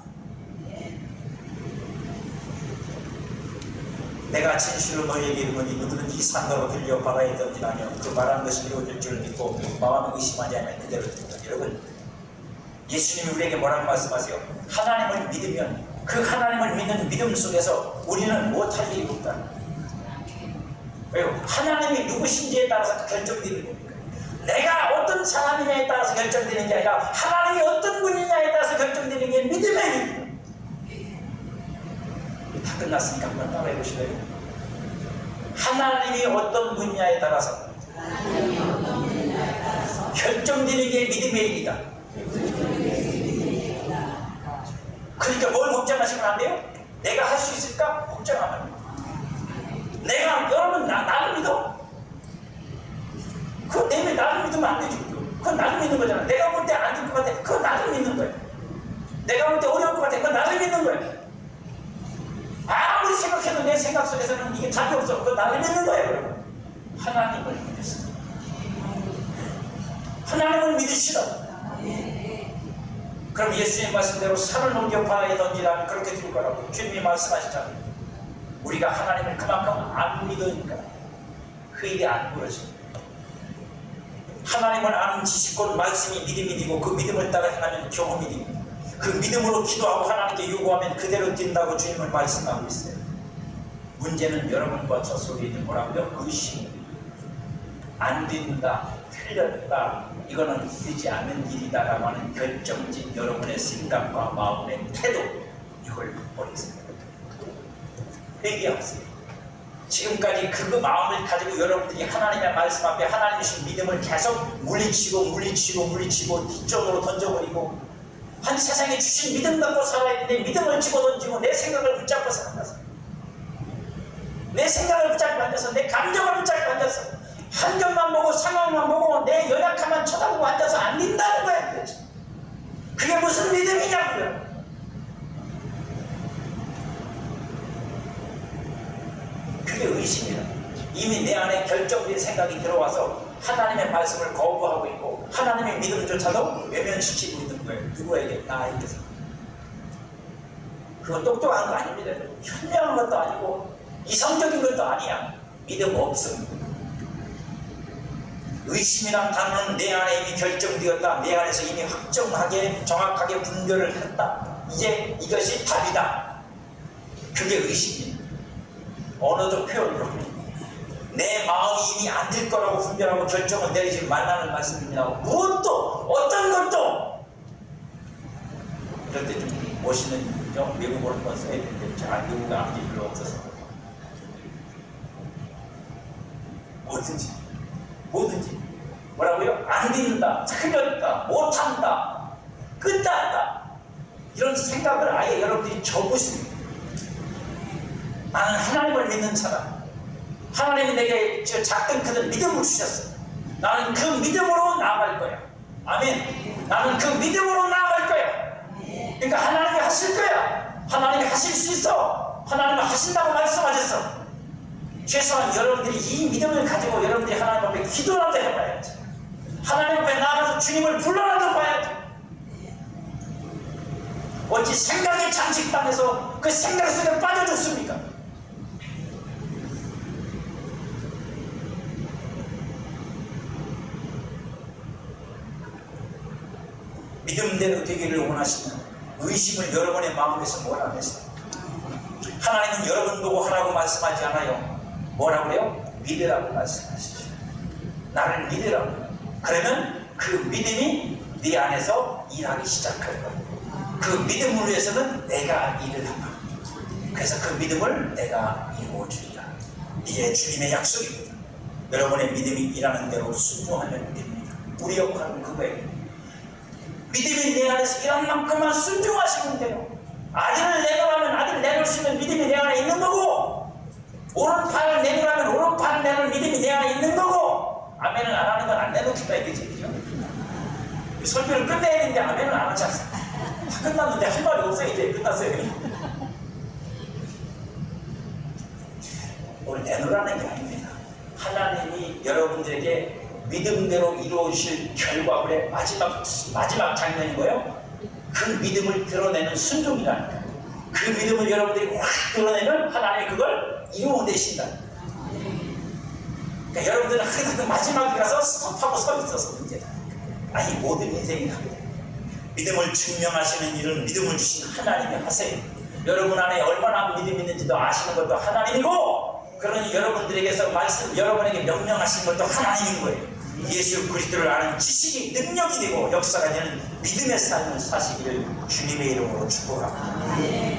내가 진실로 너희에게 이르노니 누구든지 산으로 들려 바다에 던지나며 그 말한 것이 이루어질 줄 믿고 마음에 의심하지 않으면 그대로 된다. 여러분, 예수님이 우리에게 뭐라고 말씀하세요? 하나님을 믿으면 그 하나님을 믿는 믿음 속에서 우리는 못할 일이 없다. 왜요? 하나님이 누구신지에 따라서 결정되는 겁니다. 내가 어떤 사람이냐에 따라서 결정되는 게 아니라 하나님이 어떤 분이냐에 따라서 결정되는 게 믿음의 일입니다. 다 끝났으니까 한번 따라해 보실래요? 하나님이 어떤 분야에 따라서 결정되는 게 믿음의 일이다. 그러니까 뭘 걱정하시면 안 돼요? 내가 할 수 있을까? 걱정하면 여러분 나를 믿어? 그건 내가 나를 믿으면 안 되지. 그건 나를 믿는 거잖아. 내가 볼 때 안 될 것 같아. 그건 나를 믿는 거야. 내가 볼 때 어려울 것 같아. 그건 나를 믿는 거야. 아무리 생각해도 내 생각 속에서는 이게 답이 없어. 그건 나를 믿는 거야, 여러분. 하나님을 믿으시라. 하나님을 믿으시라. 그럼 예수님 말씀대로 산을 넘겨 바다에 던지라면 그렇게 될 거라고 주님이 말씀하시잖아요. 우리가 하나님을 그만큼 안 믿으니까 그 일이 안 벌어집니다. 하나님을 아는 지식과 말씀이 믿음이 되고 그 믿음을 따라 행하는 경험이 됩니다. 그 믿음으로 기도하고 하나님께 요구하면 그대로 뛴다고 주님은 말씀하고 있어요. 문제는 여러분과 저 속에 있는 뭐라고요? 의심. 안 된다, 틀렸다, 이거는 되지 않는 일이다라고 하는 결정진 여러분의 생각과 마음의 태도, 이걸 버리세요. 회개하세요. 지금까지 그 마음을 가지고 여러분들이 하나님의 말씀 앞에 하나님 주신 믿음을 계속 물리치고 뒤쪽으로 던져버리고 한 세상에 주신 믿음 갖고 살아있는데 믿음을 집어던지고 내 생각을 붙잡고 살아가서 내 생각을 붙잡고 앉아서 내 감정을 붙잡고 앉아서 환경만 보고 상황만 보고 내 연약함만 쳐다보고 앉아서 안 된다는 거야. 그렇지? 그게 무슨 믿음이냐고요. 그게 의심이다. 이미 내 안에 결정된 생각이 들어와서 하나님의 말씀을 거부하고 있고 하나님의 믿음조차도 외면시키고 있는 거예요. 누구에게? 나에게서. 그건 똑똑한 거 아닙니다. 현명한 것도 아니고 이성적인 것도 아니야. 믿음 없음. 의심이란 단어는 내 안에 이미 결정되었다. 내 안에서 이미 확정하게 정확하게 분별을 했다. 이제 이것이 답이다. 그게 의심이에요. 언어적 표현으로 내 마음이 이미 안 될 거라고 분별하고 결정을 내리지 말라는 말씀입니다. 무엇도 어떤 것도 이럴 때 좀 멋있는 외국어를 한번 써야 되는데 잘 외국어 아는 게 별로 없어서 뭐든지 뭐라고요? 안 된다, 틀렸다, 못한다, 끝났다 이런 생각을 아예 여러분들이 접으십니다. 나는 하나님을 믿는 사람, 하나님이 내게 작든 크든 믿음을 주셨어. 나는 그 믿음으로 나아갈 거야. 아멘. 나는 그 믿음으로 나아갈 거야. 그러니까 하나님이 하실 거야. 하나님이 하실 수 있어. 하나님은 하신다고 말씀하셨어. 최소한 여러분들이 이 믿음을 가지고 여러분들이 하나님 앞에 기도라도 해봐야지. 하나님 앞에 나가서 주님을 불러라도 봐야지. 어찌 생각의 잠식당해서 그 생각 속에 빠져 죽습니까? 믿음대로 되기를 원하시는 의심을 여러분의 마음에서 몰아내세요. 하나님은 여러분 보고 하라고 말씀하지 않아요. 뭐라고 그래요? 믿으라고 말씀하시죠. 나를 믿으라고. 그러면 그 믿음이 네 안에서 일하기 시작할 거예요. 그 믿음을 위해서는 내가 일을 한다. 그래서 그 믿음을 내가 이루어주리라. 이게 주님의 약속입니다. 여러분의 믿음이 일하는 대로 순종하면 됩니다. 우리 역할은 그거예요. 믿음이 내 안에서 일하는 만큼만 순종하시면 돼요. 아들을 내놓으라면 아들을 내놓을 수 있는 믿음이 내 안에 있는 거고, 오른팔을 내놓으라면 오른팔을 내놓을 믿음이 내 안에 있는 거고, 아멘을 안 하는 건 안 내놓겠다 이거지. 그죠? 설교를 끝내야 되는데 아멘을 안 하잖아. 다 끝났는데 할 말이 없어. 이제 끝났어요. 오늘 내놓으라는 게 아닙니다. 하나님이 여러분들에게 믿음대로 이루어질 결과물의 마지막 장면인 거예요. 그 믿음을 드러내는 순종이라니까. 그 믿음을 여러분들이 확 드러내면 하나님이 그걸 이루어내신다. 그러니까 여러분들은 항상 그 마지막에 가서 스톱하고 서 있어서 문제다. 아니 모든 인생이 다르다. 믿음을 증명하시는 일은 믿음을 주신 하나님이 하세요. 여러분 안에 얼마나 믿음이 있는지도 아시는 것도 하나님이고, 그러니 여러분들에게서 여러분에게 명령하신 것도 하나님인 거예요. 예수 그리스도를 아는 지식이 능력이 되고 역사가 되는 믿음의 삶을 사시기를 주님의 이름으로 축복합니다.